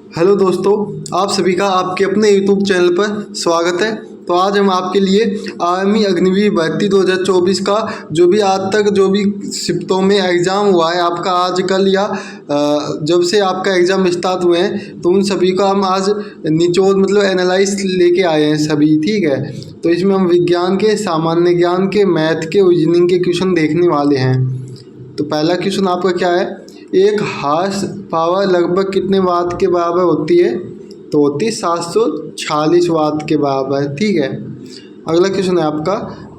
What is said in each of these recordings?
Hello दोस्तों, आप सभी का आपके अपने यूट्यूब चैनल पर स्वागत है। तो आज हम आपके लिए आर्मी अग्निवीर भर्ती 2024 का जो भी आज तक जो भी शिफ्टों में एग्ज़ाम हुआ है आपका आज कल या जब से आपका एग्ज़ाम स्टार्ट हुए हैं, तो उन सभी का हम आज निचोड़ मतलब एनालाइज लेके आए हैं सभी। ठीक है, तो इसमें हम विज्ञान के, सामान्य ज्ञान के, मैथ के, रीजनिंग के क्वेश्चन देखने वाले हैं। तो पहला क्वेश्चन आपका क्या है, एक हार्स पावर लगभग कितने वाट के बराबर होती है? तो होती है 746 वाट के बराबर। ठीक है, अगला क्वेश्चन है आपका,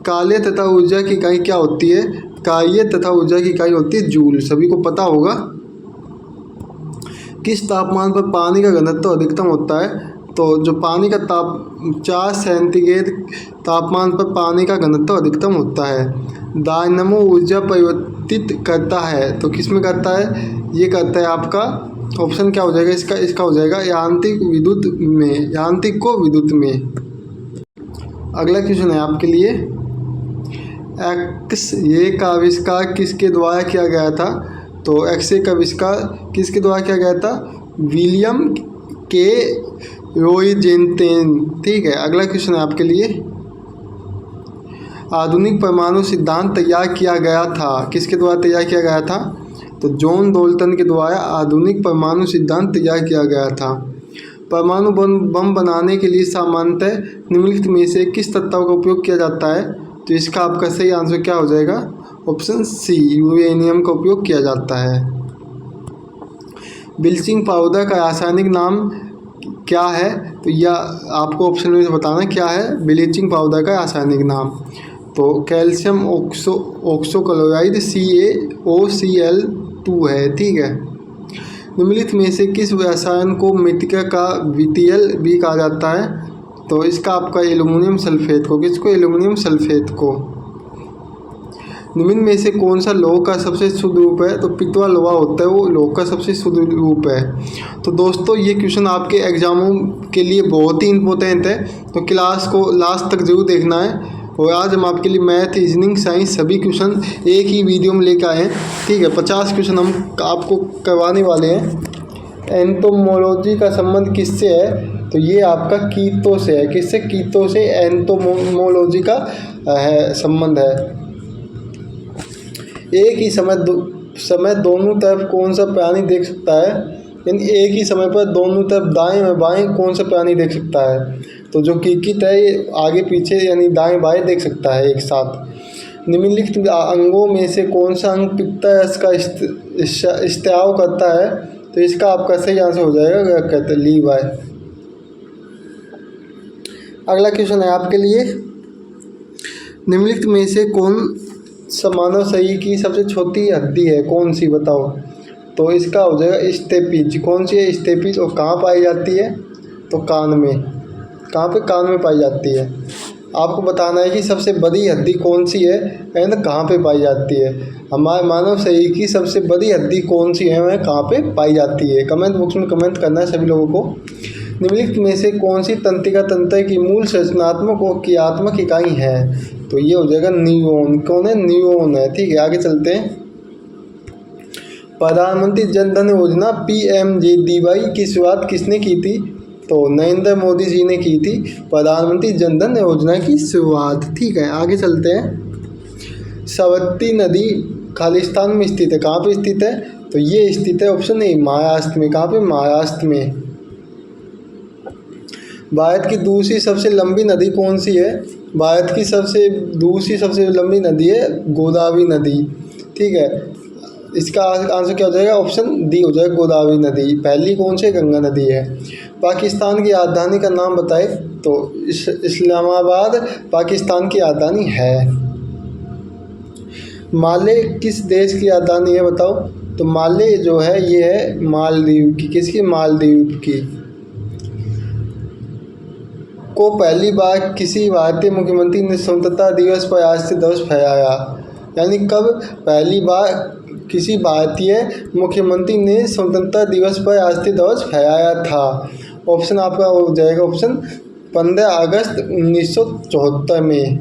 कार्य तथा ऊर्जा की इकाई क्या होती है? कार्य तथा ऊर्जा की इकाई होती है जूल, सभी को पता होगा। किस तापमान पर पानी का घनत्व अधिकतम होता है? तो जो पानी का 4 सेंटीग्रेड तापमान पर पानी का घनत्व अधिकतम होता है। डायनमो ऊर्जा परिवर्तित करता है, तो किस में करता है? ये करता है आपका ऑप्शन क्या हो जाएगा इसका हो जाएगा यांत्रिक विद्युत में, यांत्रिक को विद्युत में। अगला क्वेश्चन है आपके लिए, एक्स-रे का आविष्कार किसके द्वारा किया गया था? तो एक्स-रे का आविष्कार किसके द्वारा किया गया था? विलियम के रोयजेंटेन। ठीक है, अगला क्वेश्चन है आपके लिए, आधुनिक परमाणु सिद्धांत तैयार किया गया था, किसके द्वारा तैयार किया गया था? तो जॉन डोल्टन के द्वारा आधुनिक परमाणु सिद्धांत तैयार किया गया था। परमाणु बम बनाने के लिए सामान्यतः निम्नलिखित में से किस तत्व का उपयोग किया जाता है? तो इसका आपका सही आंसर क्या हो जाएगा? ऑप्शन सी, यूरेनियम का उपयोग किया जाता है। ब्लीचिंग पाउडर का रासायनिक नाम क्या है? तो यह आपको ऑप्शन में बताना क्या है ब्लीचिंग पाउडर का रासायनिक नाम। तो कैल्शियम ऑक्सोक्लोराइड CaOCl2 है। ठीक है, निम्नलिखित में से किस रसायन को मृतिका का विटियल भी कहा जाता है? तो इसका आपका एल्युमिनियम सल्फेट को, किसको? एल्युमिनियम सल्फेट को। निम्न में से कौन सा लौह का सबसे शुद्ध रूप है? तो पितवा लोहा होता है, वो लौह का सबसे शुद्ध रूप है। तो दोस्तों ये क्वेश्चन आपके एग्जामों के लिए बहुत ही इंपॉर्टेंट है, तो क्लास को लास्ट तक जरूर देखना है। और आज हम आपके लिए मैथ, रीजनिंग, साइंस सभी क्वेश्चन एक ही वीडियो में लेकर आए हैं। ठीक है, 50 क्वेश्चन हम आपको करवाने वाले हैं। एंटोमोलॉजी का संबंध किससे है? तो ये आपका कीटों से है। किससे? कीटों से एंटोमोलॉजी का संबंध है। एक ही समय दोनों तरफ कौन सा प्राणी देख सकता है? यानी एक ही समय पर दोनों तरफ दाएं और बाएं कौन सा प्राणी देख सकता है? तो जो कीट है ये आगे पीछे यानी दाएं बाएं देख सकता है एक साथ। निम्नलिखित अंगों में से कौन सा अंग पित्तरस का स्त्राव करता है? तो इसका आपका सही आंसर हो जाएगा कहते हैं लीवर। अगला क्वेश्चन है आपके लिए, निम्नलिखित में से कौन सा मानव शरीर की सबसे छोटी हड्डी है? कौन सी बताओ? तो इसका हो जाएगा स्टेपीज। कौन सी है स्टेपीज और कहाँ पाई जाती है? तो कान में। कहाँ पे? कान में पाई जाती है। आपको बताना है कि सबसे बड़ी हड्डी कौन सी है एंड कहाँ पे पाई जाती है। हमारे मानव शरीर की सबसे बड़ी हड्डी कौन सी है, वह कहाँ पे पाई जाती है? कमेंट बॉक्स में कमेंट करना है सभी लोगों को। निम्नलिखित में से कौन सी तंत्रिका तंत्र की मूल संरचनात्मक और क्रियात्मक इकाई है? तो ये हो जाएगा न्यूरॉन। कौन है? न्यूरॉन है। ठीक है, आगे चलते हैं। प्रधानमंत्री जन धन योजना PMJDY की शुरुआत किसने की थी? तो नरेंद्र मोदी जी ने की थी प्रधानमंत्री जन धन योजना की शुरुआत। ठीक है, आगे चलते हैं। सरस्वती नदी खालिस्तान में स्थित है। कहाँ पे स्थित है? तो ये स्थित है ऑप्शन ए, महाराष्ट्र में। कहाँ पे? महाराष्ट्र में। भारत की दूसरी सबसे लंबी नदी कौन सी है? भारत की दूसरी सबसे लंबी नदी है गोदावरी नदी। ठीक है, इसका आंसर क्या हो जाएगा? ऑप्शन डी हो जाएगा गोदावरी नदी। पहली कौन सी? गंगा नदी है। पाकिस्तान की राजधानी का नाम बताए? तो इस्लामाबाद पाकिस्तान की राजधानी है। माले किस देश की राजधानी है बताओ? तो माले जो है ये है मालदीव की। किसकी? मालदीव की। को पहली बार किसी भारतीय मुख्यमंत्री ने स्वतंत्रता दिवस पर राष्ट्रीय ध्वज फहराया? यानी कब पहली बार किसी भारतीय मुख्यमंत्री ने स्वतंत्रता दिवस पर राष्ट्रीय ध्वज फहराया था? ऑप्शन आपका हो जाएगा ऑप्शन 15 अगस्त 1974 में।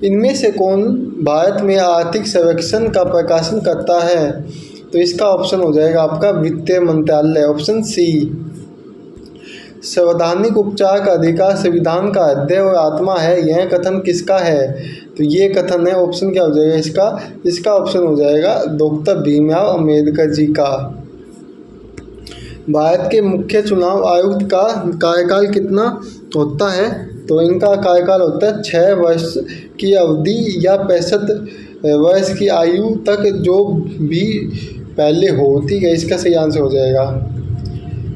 इनमें से कौन भारत में आर्थिक सर्वेक्षण का प्रकाशन करता है? तो इसका ऑप्शन हो जाएगा आपका वित्त मंत्रालय, ऑप्शन सी। संवैधानिक उपचार का अधिकार संविधान का हृदय और आत्मा है, यह कथन किसका है? तो ये कथन है, ऑप्शन क्या हो जाएगा इसका ऑप्शन हो जाएगा डॉक्टर भीमराव अम्बेडकर जी का। भारत के मुख्य चुनाव आयुक्त का कार्यकाल कितना होता है? तो इनका कार्यकाल होता है 6 वर्ष की अवधि या 65 वर्ष की आयु तक, जो भी पहले हो, ठीक है। इसका सही आंसर हो जाएगा।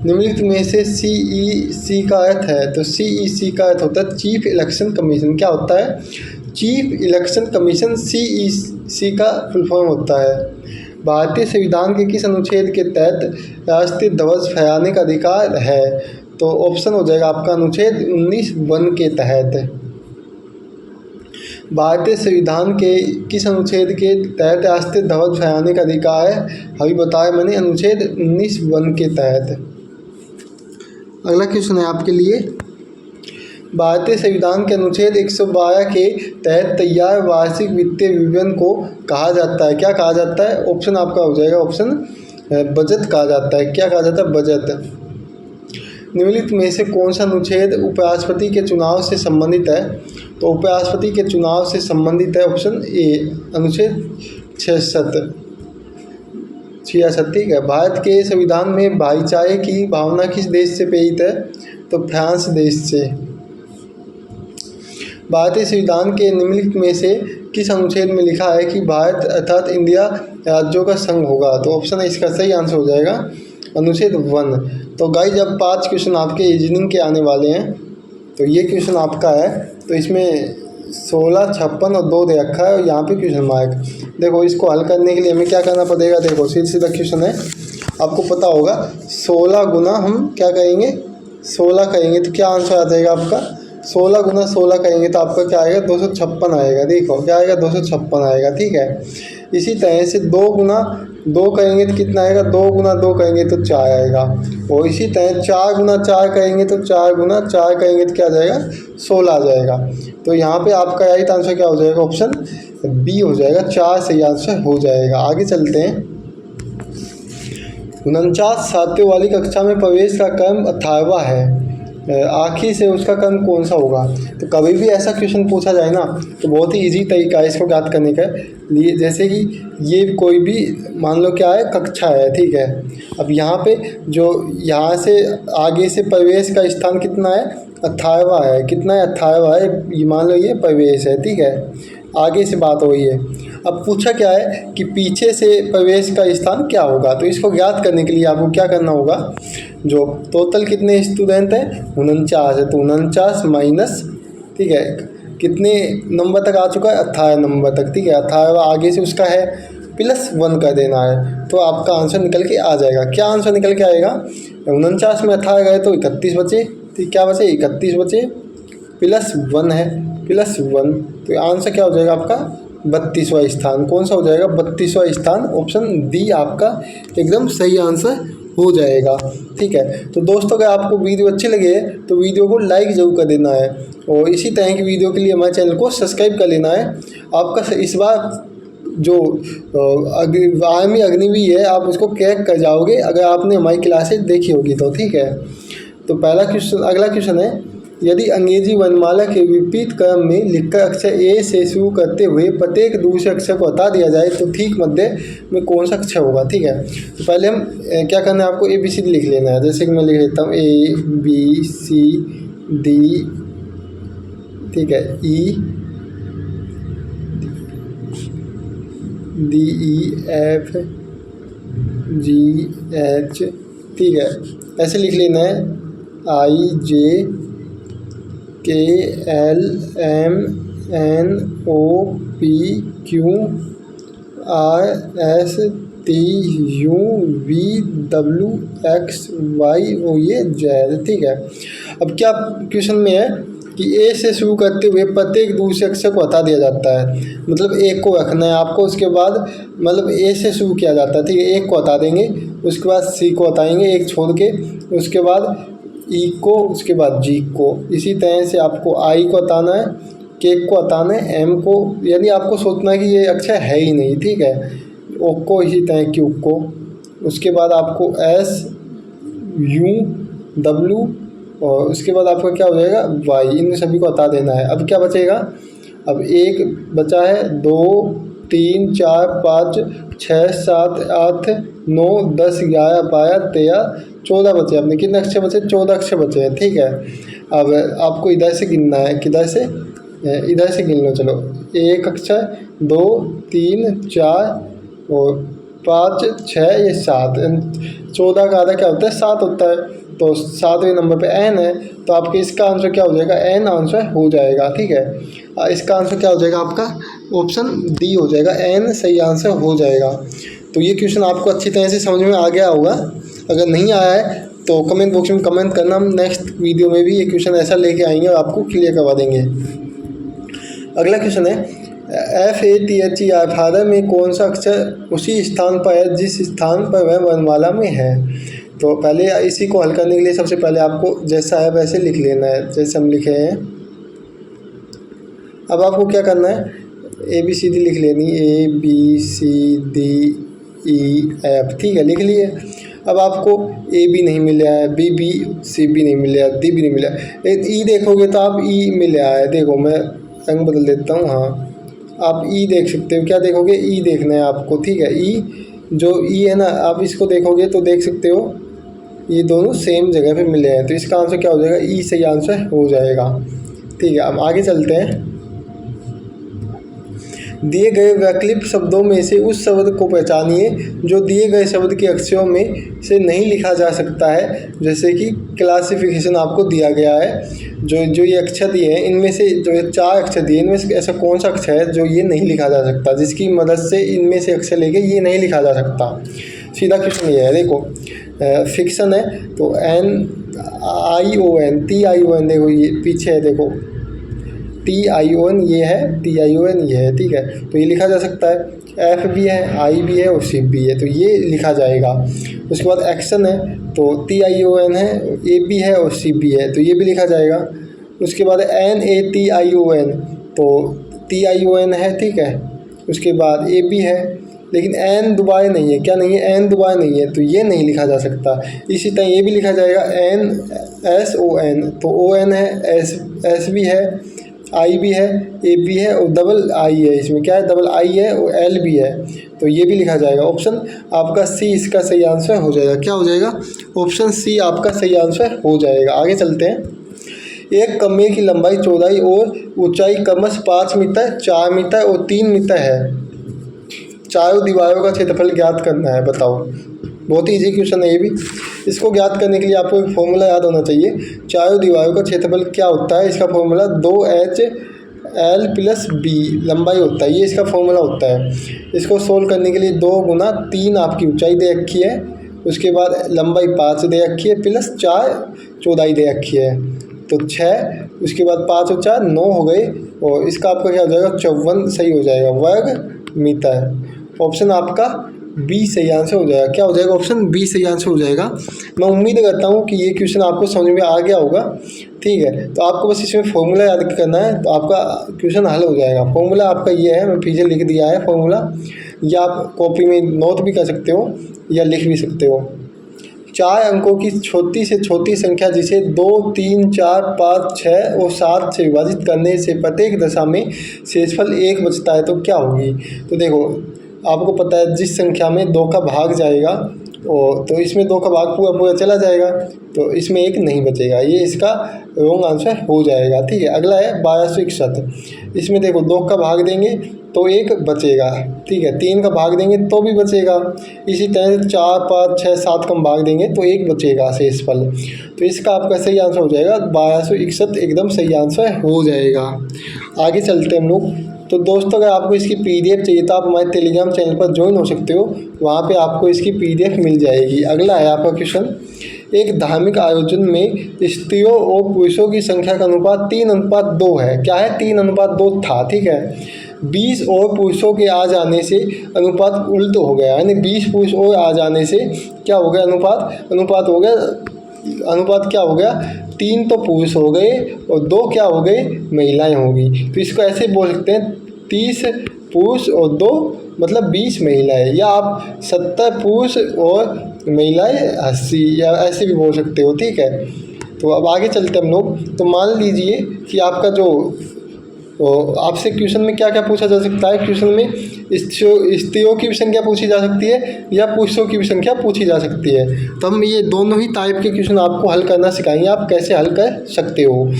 निम्नलिखित में से CEC का अर्थ है? तो CEC का अर्थ होता है चीफ इलेक्शन कमीशन। क्या होता है? चीफ इलेक्शन कमीशन CEC का फुल फॉर्म होता है। भारतीय संविधान के किस अनुच्छेद के तहत राष्ट्रीय ध्वज फहराने का अधिकार है? तो ऑप्शन हो जाएगा आपका अनुच्छेद 19(1) के तहत। भारतीय संविधान के किस अनुच्छेद के तहत राष्ट्रीय ध्वज फहराने का अधिकार है? अभी बताया मैंने, अनुच्छेद 19(1) के तहत। अगला क्वेश्चन है आपके लिए, भारतीय संविधान के अनुच्छेद 112 के तहत तैयार वार्षिक वित्तीय विवरण को कहा जाता है? क्या कहा जाता है? ऑप्शन आपका हो जाएगा ऑप्शन बजट कहा जाता है। क्या कहा जाता है? बजट। निम्नलिखित में से कौन सा अनुच्छेद उपराष्ट्रपति के चुनाव से संबंधित है? तो उपराष्ट्रपति के चुनाव से संबंधित है ऑप्शन ए, अनुच्छेद 66, ठीक है। भारत के संविधान में भाईचारे की भावना किस देश से प्रेरित है? तो फ्रांस देश से। भारतीय संविधान के निम्नलिखित में से किस अनुच्छेद में लिखा है कि भारत अर्थात इंडिया राज्यों का संघ होगा? तो ऑप्शन है इसका सही आंसर हो जाएगा अनुच्छेद 1। तो गाइस अब 5 क्वेश्चन आपके रीजनिंग के आने वाले हैं। तो ये क्वेश्चन आपका है, तो इसमें 16, 56 और 2 दे रखा है और यहाँ पे क्वेश्चन मार्क। देखो इसको हल करने के लिए हमें क्या करना पड़ेगा? देखो सीधा क्वेश्चन है, आपको पता होगा 16 गुना हम क्या करेंगे? 16 करेंगे तो क्या आंसर आ जाएगा आपका? 16 गुना 16 करेंगे तो आपका क्या आएगा? 256 आएगा। देखो क्या आएगा? 256 आएगा, ठीक है। इसी तरह से 2 गुना 2 करेंगे तो कितना आएगा? 2 गुना 2 करेंगे तो 4 आएगा। और इसी तरह 4 गुना 4 करेंगे तो 4 गुना 4 करेंगे तो क्या आ जाएगा? 16 आ जाएगा। तो यहाँ पे आपका राइट आंसर क्या हो जाएगा? ऑप्शन बी हो जाएगा, 4 सही आंसर हो जाएगा। आगे चलते हैं। 49 छात्रों वाली कक्षा में प्रवेश का क्रम 18वां है, आखिर से उसका क्रम कौन सा होगा? तो कभी भी ऐसा क्वेश्चन पूछा जाए ना तो बहुत ही इजी तरीका है इसको ज्ञात करने का लिए। जैसे कि ये कोई भी मान लो क्या है? कक्षा है, ठीक है। अब यहाँ पे जो यहाँ से आगे से प्रवेश का स्थान कितना है? 18वां है। कितना है? 18वां है। ये मान लो ये प्रवेश है, ठीक है। आगे से बात हो रही है। अब पूछा क्या है कि पीछे से प्रवेश का स्थान क्या होगा? तो इसको ज्ञात करने के लिए आपको क्या करना होगा? जो टोटल कितने स्टूडेंट हैं? 49 है, तो 49 माइनस, ठीक है, कितने नंबर तक आ चुका है? 18 नंबर तक, ठीक है। 18 आगे से उसका है +1 कर देना है, तो आपका आंसर निकल के आ जाएगा। क्या आंसर निकल के आएगा? 49 में 18 गए तो 31 बचे, तो क्या बचे? 31 बचे, +1 है, +1, तो आंसर क्या हो जाएगा आपका? 32वां स्थान। कौन सा हो जाएगा? 32वां स्थान। ऑप्शन डी आपका एकदम सही आंसर हो जाएगा, ठीक है। तो दोस्तों अगर आपको वीडियो अच्छी लगे तो वीडियो को लाइक ज़रूर कर देना है और इसी तरह की वीडियो के लिए हमारे चैनल को सब्सक्राइब कर लेना है। आपका इस बार जो आर्मी अग्निवीर है आप उसको क्रैक कर जाओगे अगर आपने हमारी क्लासेज देखी होगी तो, ठीक है। तो अगला क्वेश्चन है, यदि अंग्रेजी वर्णमाला के विपरीत क्रम में लिखकर अक्षर ए से शुरू करते हुए प्रत्येक दूसरे अक्षर को हटा दिया जाए तो ठीक मध्य में कौन सा अक्षर होगा? ठीक है, तो पहले हम क्या करना है? आपको ABCD लिख लेना है। जैसे कि मैं लिख लेता हूँ ABCD, ठीक है, EDEFGH, ठीक है, ऐसे लिख लेना है। IJKLMNOPQRSTUVWXYZ, ठीक है। अब क्या क्वेश्चन में है कि ए से शुरू करते हुए प्रत्येक दूसरे अक्षर को हटा दिया जाता है, मतलब एक को रखना है आपको, उसके बाद मतलब ए से शुरू किया जाता है, ठीक है, एक को हटा देंगे, उसके बाद सी को हटाएंगे एक छोड़ के, उसके बाद ई को, उसके बाद जी को। इसी तरह से आपको आई को हटाना है, के को हटाना है, एम को, यानी आपको सोचना है कि ये अक्षर है ही नहीं, ठीक है, ओको इसी तरह क्यूको, उसके बाद आपको एस यू डब्लू और उसके बाद आपका क्या हो जाएगा वाई, इन सभी को हटा देना है। अब क्या बचेगा, अब एक बचा है, 2 3 4 5 6 7 8 9 10 11 12 13 14 बचे। आपने कितने अक्षर बचे, 14 अक्षर बचे हैं, ठीक है। अब आपको इधर से गिनना है, किधर से, इधर से गिन लो, चलो 1 अक्षर 2 3 4 और 5 6 ये 7, 14 का आधा क्या होता है 7 होता है, तो 7वें नंबर पे एन है, तो आपके इसका आंसर क्या हो जाएगा, एन आंसर हो जाएगा, ठीक है। इसका आंसर क्या हो जाएगा, आपका ऑप्शन डी हो जाएगा, एन सही आंसर हो जाएगा। तो ये क्वेश्चन आपको अच्छी तरह से समझ में आ गया होगा। अगर नहीं आया है तो कमेंट बॉक्स में कमेंट करना, हम नेक्स्ट वीडियो में भी ये क्वेश्चन ऐसा लेके आएंगे और आपको क्लियर करवा देंगे। अगला क्वेश्चन है FATHER फादर में कौन सा अक्षर उसी स्थान पर है जिस स्थान पर वह वर्णमाला में है। तो पहले इसी को हल करने के लिए सबसे पहले आपको जैसा है वैसे लिख लेना है, जैसे हम लिखे हैं। अब आपको क्या करना है, ABCD लिख लेनी, ABCDEF, ठीक है, लिख लिए। अब आपको AB नहीं मिला है, BBCB नहीं मिला है, D भी नहीं मिला है, E देखोगे तो आप E मिला है, देखो मैं रंग बदल देता हूँ, हाँ आप E देख सकते हो, क्या देखोगे E देखना है आपको, ठीक है। E जो E है ना, आप इसको देखोगे तो देख सकते हो ये दोनों सेम जगह पे मिले हैं, तो इसका आंसर क्या हो जाएगा, E सही आंसर हो जाएगा, ठीक है। अब आगे चलते हैं। दिए गए वैकल्पिक शब्दों में से उस शब्द को पहचानिए जो दिए गए शब्द के अक्षरों में से नहीं लिखा जा सकता है। जैसे कि क्लासिफिकेशन आपको दिया गया है, जो ये अक्षर दिए हैं इनमें से, जो ये 4 अक्षर दिए इनमें से ऐसा कौन सा अक्षर है जो ये नहीं लिखा जा सकता, जिसकी मदद से इनमें से अक्षर लेके ये नहीं लिखा जा सकता। सीधा क्वेश्चन ये है, देखो फिक्शन है तो NION TION, देखो ये पीछे है, देखो TION ये है, TION ये है, ठीक है, तो ये लिखा जा सकता है। F भी है, I भी है और C भी है, तो ये लिखा जाएगा। उसके बाद एक्शन है तो TION है, A भी है और C भी है, तो ये भी लिखा जाएगा। उसके बाद NATION तो TION है, ठीक है। उसके बाद A भी है, लेकिन N दोबारा नहीं है, क्या नहीं है, N दोबारा नहीं है, तो ये नहीं लिखा जा सकता। इसी तरह ये भी लिखा जाएगा NSON, तो ON है, S भी है, I भी है, A भी है और डबल I है, इसमें क्या है, डबल I है और L भी है, तो ये भी लिखा जाएगा। ऑप्शन आपका C इसका सही आंसर हो जाएगा, क्या हो जाएगा, ऑप्शन C आपका सही आंसर हो जाएगा। आगे चलते हैं। एक कमरे की लंबाई, चौड़ाई और ऊंचाई क्रमशः 5 मीटर, 4 मीटर और 3 मीटर है। चारों दीवारों का क्षेत्रफल ज्ञात करना है, बताओ। बहुत ही ईजी क्वेश्चन है ये भी। इसको ज्ञात करने के लिए आपको एक फॉर्मूला याद होना चाहिए। चारों दीवारों का क्षेत्रफल क्या होता है, इसका फॉर्मूला 2HL + B लंबाई होता है, ये इसका फॉर्मूला होता है। इसको सोल्व करने के लिए 2 × 3 आपकी ऊंचाई दे रखी है, उसके बाद लंबाई 5 दे रखी है, +4 चौड़ाई दे रखी है, तो 6, उसके बाद 5 और 4 9 हो गए, और इसका आपका क्या हो जाएगा, 54 सही हो जाएगा, वर्ग मीटर। ऑप्शन आपका बी सही आंसर हो जाएगा, क्या हो जाएगा, ऑप्शन बी सही आंसर हो जाएगा। मैं उम्मीद करता हूँ कि ये क्वेश्चन आपको समझ में आ गया होगा, ठीक है। तो आपको बस इसमें फॉर्मूला याद करना है, तो आपका क्वेश्चन हल हो जाएगा। फॉर्मूला आपका ये है, मैं पीछे लिख दिया है फॉर्मूला, या आप कॉपी में नोट भी कर सकते हो या लिख भी सकते हो। 4 अंकों की छोटी से छोटी संख्या जिसे 2 3 4 5 6 और 7 से विभाजित करने से प्रत्येक दशा में शेषफल 1 बचता है, तो क्या होगी। तो देखो आपको पता है जिस संख्या में 2 का भाग जाएगा और तो इसमें 2 का भाग पूरा चला जाएगा, तो इसमें 1 नहीं बचेगा, ये इसका रॉन्ग आंसर हो जाएगा, ठीक है। अगला है 1261, इसमें देखो 2 का भाग देंगे तो 1 बचेगा, ठीक है, 3 का भाग देंगे तो भी बचेगा, इसी तरह से 4 5 6 7 का भाग देंगे तो 1 बचेगा शेषफल, तो इसका आपका सही आंसर हो जाएगा 1261, एकदम सही आंसर हो जाएगा। आगे चलते हैं हम लोग। तो दोस्तों अगर आपको इसकी PDF चाहिए तो आप हमारे टेलीग्राम चैनल पर ज्वाइन हो सकते हो, वहाँ पे आपको इसकी PDF मिल जाएगी। अगला है आपका क्वेश्चन, एक धार्मिक आयोजन में स्त्रियों और पुरुषों की संख्या का अनुपात 3:2 है, क्या है, 3:2 था, ठीक है। 20 और पुरुषों के आ जाने से अनुपात उल्ट हो गया, यानी 20 पुरुष और आ जाने से क्या हो गया, अनुपात हो गया, अनुपात क्या हो गया, 3 तो पुरुष हो गए और 2 क्या हो गए, महिलाएं होगी। तो इसको ऐसे बोल सकते हैं 30 पुरुष और 2 मतलब 20 महिलाएं, या आप 70 पुरुष और महिलाएं 80, या ऐसे भी बोल सकते हो। ठीक है, तो अब आगे चलते हम लोग। तो मान लीजिए कि आपका जो आपसे क्वेश्चन में क्या क्या पूछा जा सकता है। क्वेश्चन में स्त्रियों की भी संख्या पूछी जा सकती है या पुरुषों की भी संख्या पूछी जा सकती है। तो हम ये दोनों ही टाइप के क्वेश्चन आपको हल करना सिखाएंगे, आप कैसे हल कर सकते हो।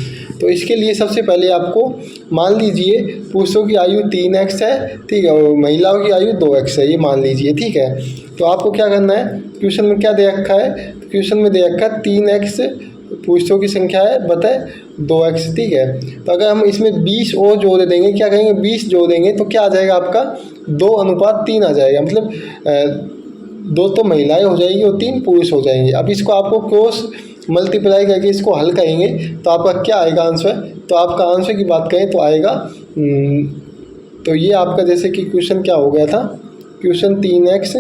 तो इसके लिए सबसे पहले आपको मान लीजिए पुरुषों की आयु 3x है, ठीक है, और महिलाओं की आयु 2x है, ये मान लीजिए। ठीक है, तो आपको क्या करना है, क्वेश्चन में क्या दे रखा है, क्वेश्चन में दे रखा है 3x पुरुषों की संख्या है बताए 2x। ठीक है, तो अगर हम इसमें 20 और जोड़ देंगे, क्या कहेंगे 20 जोड़ देंगे तो क्या आ जाएगा आपका 2:3 आ जाएगा। मतलब 2 तो महिलाएं हो जाएगी और 3 पुरुष हो जाएंगे। अब इसको आपको क्रॉस मल्टीप्लाई करके इसको हल करेंगे तो आपका क्या आएगा आंसर। तो आपका आंसर की बात करें तो आएगा तो ये आपका जैसे कि क्वेश्चन क्या हो गया था, क्वेश्चन 3x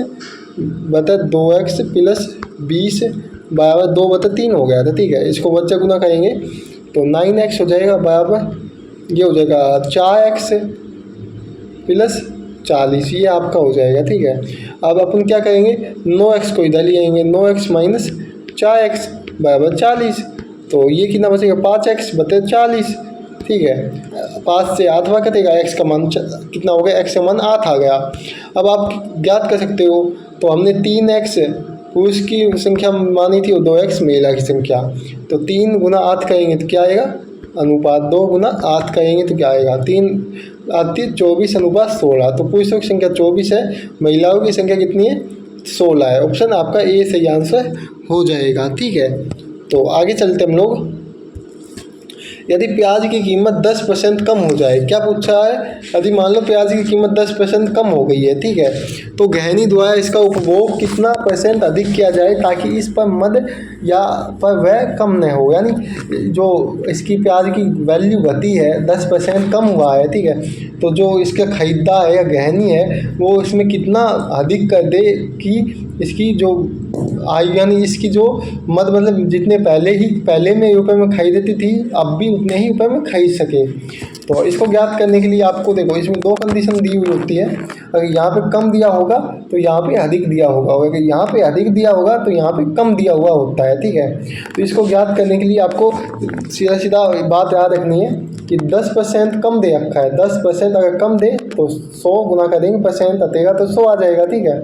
बटा 2x प्लस 20 बराबर 2/3 हो गया था। ठीक है, इसको बच्चा गुना करेंगे तो 9x हो जाएगा बराबर ये हो जाएगा 4x प्लस 40, ये आपका हो जाएगा। ठीक है, अब अपन क्या करेंगे 9x को इधर ले आएंगे, 9x माइनस 4x बराबर 40, तो ये कितना बचेगा 5x बटे 40। ठीक है, 5 से 8 कटेगा, x का मान कितना हो गया, x का मान 8 आ गया। अब आप ज्ञात कर सकते हो, तो हमने 3x पुरुष की संख्या मानी थी और 2x महिला की संख्या, तो 3 गुना 8 करेंगे तो क्या आएगा अनुपात 2 गुना 8 करेंगे तो क्या आएगा 3 8 24 अनुपात 16। तो पुरुषों की संख्या 24 है, महिलाओं की संख्या कितनी है 16 है। ऑप्शन आपका ए सही आंसर हो जाएगा। ठीक है, तो आगे चलते हम लोग। यदि प्याज की कीमत 10% कम हो जाए, क्या पूछा है, यदि मान लो प्याज की कीमत 10% कम हो गई है, ठीक है, तो गहनी द्वारा इसका उपभोग कितना % अधिक किया जाए ताकि इस पर मद या पर वह कम न हो। यानी जो इसकी प्याज की वैल्यू घटी है 10% कम हुआ है, ठीक है, तो जो इसका खरीदार है या गहनी है वो इसमें कितना अधिक कर दे कि इसकी जो यानी इसकी जो मद मतलब जितने पहले में रुपए में खरीदती थी अब भी उतने ही रुपए में खरीद सके। तो इसको ज्ञात करने के लिए आपको देखो इसमें 2 कंडीशन दी हुई होती है। अगर यहाँ पे कम दिया होगा तो यहाँ पे अधिक दिया होगा, और अगर यहाँ पे अधिक दिया होगा तो यहाँ पे कम दिया हुआ होता है। ठीक है, तो इसको ज्ञात करने के लिए आपको सीधा सीधा बात याद रखनी है कि 10% कम दे रखा है, 10% अगर कम दे तो 100 गुना कर देंगे परसेंट अतेगा तो 100 आ जाएगा। ठीक है,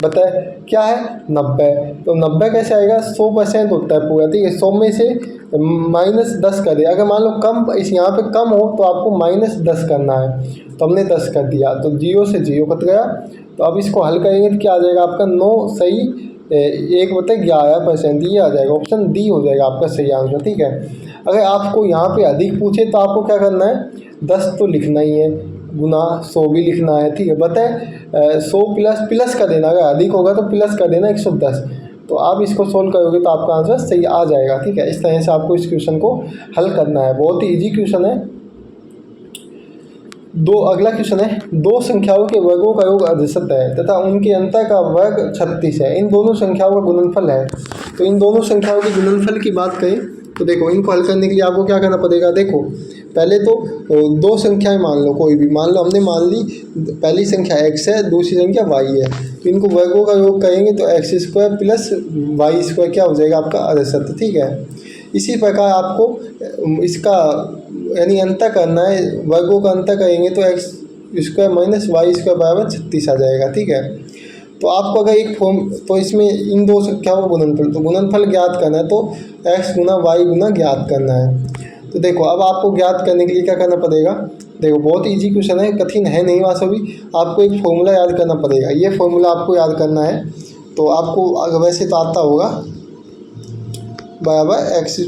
बताए क्या है 90, तो 90 कैसे आएगा 100% होता है पूरा। ठीक है, 100 में से -10 कर दिया। अगर मान लो कम इस यहाँ पे कम हो तो आपको -10 करना है, तो हमने 10 कर दिया तो 0 से 0 कट गया। तो अब इसको हल करेंगे तो क्या आ जाएगा आपका 9 सही 1/11% ये आ जाएगा। ऑप्शन डी हो जाएगा आपका सही आंसर। ठीक है, अगर आपको यहाँ पे अधिक पूछे तो आपको क्या करना है 10 तो लिखना ही है, गुना 100 भी लिखना है। ठीक है, बताए 100 प्लस कर देना, अगर अधिक होगा तो प्लस कर देना 110। तो आप इसको सोल्व करोगे तो आपका आंसर सही आ जाएगा। ठीक है, इस तरह से आपको इस क्वेश्चन को हल करना है, बहुत ही ईजी क्वेश्चन है। अगला क्वेश्चन है, 2 संख्याओं के वर्गों का योग अधिशत है तथा उनके अंतर का वर्ग 36 है, इन दोनों संख्याओं का गुणनफल है। तो इन दोनों संख्याओं के गुणनफल की बात करें तो देखो इनको हल करने के लिए आपको क्या करना पड़ेगा। देखो पहले तो 2 संख्याएं मान लो, कोई भी मान लो, हमने मान ली पहली संख्या x है, दूसरी संख्या y है, तो इनको वर्गों का योग करेंगे तो x² प्लस y² क्या हो जाएगा आपका अधिशत। ठीक है, इसी प्रकार आपको इसका यानी अंतर करना है, वर्गों का अंतर करेंगे तो x² माइनस y² बराबर 36 आ जाएगा। ठीक है, तो आपको अगर एक फॉर्म तो इसमें इन 2 संख्याओं का गुणनफल, तो गुणनफल ज्ञात करना है तो x गुना y गुना ज्ञात करना है। तो देखो अब आपको ज्ञात करने के लिए क्या करना पड़ेगा, देखो बहुत इजी क्वेश्चन है, कठिन है नहीं वास्तव में। आपको एक फॉर्मूला याद करना पड़ेगा, ये फॉर्मूला आपको याद करना है। तो आपको वैसे तो आता होगा बराबर x²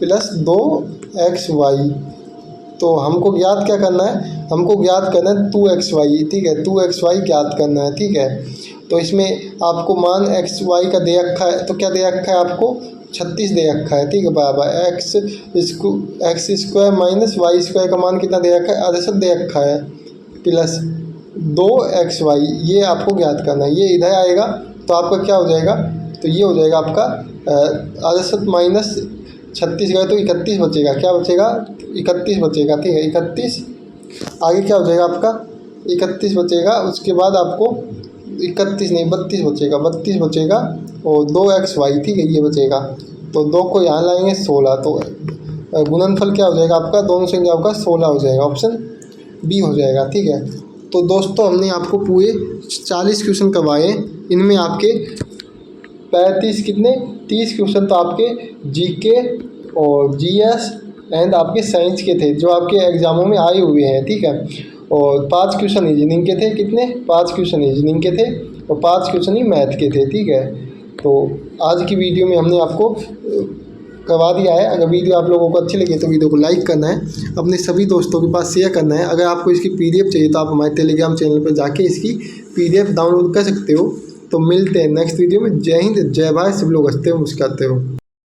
प्लस 2xy, तो हमको ज्ञात क्या करना है, हमको ज्ञात करना है 2xy। ठीक है, 2xy ज्ञात करना है। ठीक है, तो इसमें आपको मान xy का दे रखा है, तो क्या दे रखा है आपको 36 दे रखा है। ठीक है, बराबर x² माइनस y² का मान कितना दे रखा है अधिशत दे रखा है प्लस 2xy, ये आपको ज्ञात करना है। ये इधर आएगा तो आपका क्या हो जाएगा, तो ये हो जाएगा आपका अधिशत माइनस 36 गए तो 31 बचेगा, क्या बचेगा 31 बचेगा। ठीक है, 31 आगे क्या हो जाएगा आपका 31 बचेगा, उसके बाद आपको 31 नहीं 32 बचेगा, 32 बचेगा और 2xy, ठीक है, ये बचेगा। तो 2 को यहाँ लाएंगे 16, तो गुणनफल क्या हो जाएगा आपका, दोनों से आपका 16 हो जाएगा, ऑप्शन बी हो जाएगा, ठीक है। तो दोस्तों हमने आपको पूरे 40 क्वेश्चन करवाए, इनमें आपके 35 कितने 30 क्वेश्चन तो आपके जीके और जीएस एंड आपके साइंस के थे, जो आपके एग्जामों में आए हुए हैं, ठीक है। और 5 क्वेश्चन रीजनिंग के थे, कितने 5 क्वेश्चन रीजनिंग के थे और 5 क्वेश्चन ही मैथ के थे, ठीक है। तो आज की वीडियो में हमने आपको करवा दिया है। अगर वीडियो आप लोगों को अच्छी लगी तो वीडियो को लाइक करना है, अपने सभी दोस्तों के पास शेयर करना है। अगर आपको इसकी PDF चाहिए तो आप हमारे टेलीग्राम चैनल पर जाके इसकी PDF डाउनलोड कर सकते हो। तो मिलते हैं नेक्स्ट वीडियो में। जय हिंद, जय भारत, सब लोग हंसते हो मुस्कुराते हो।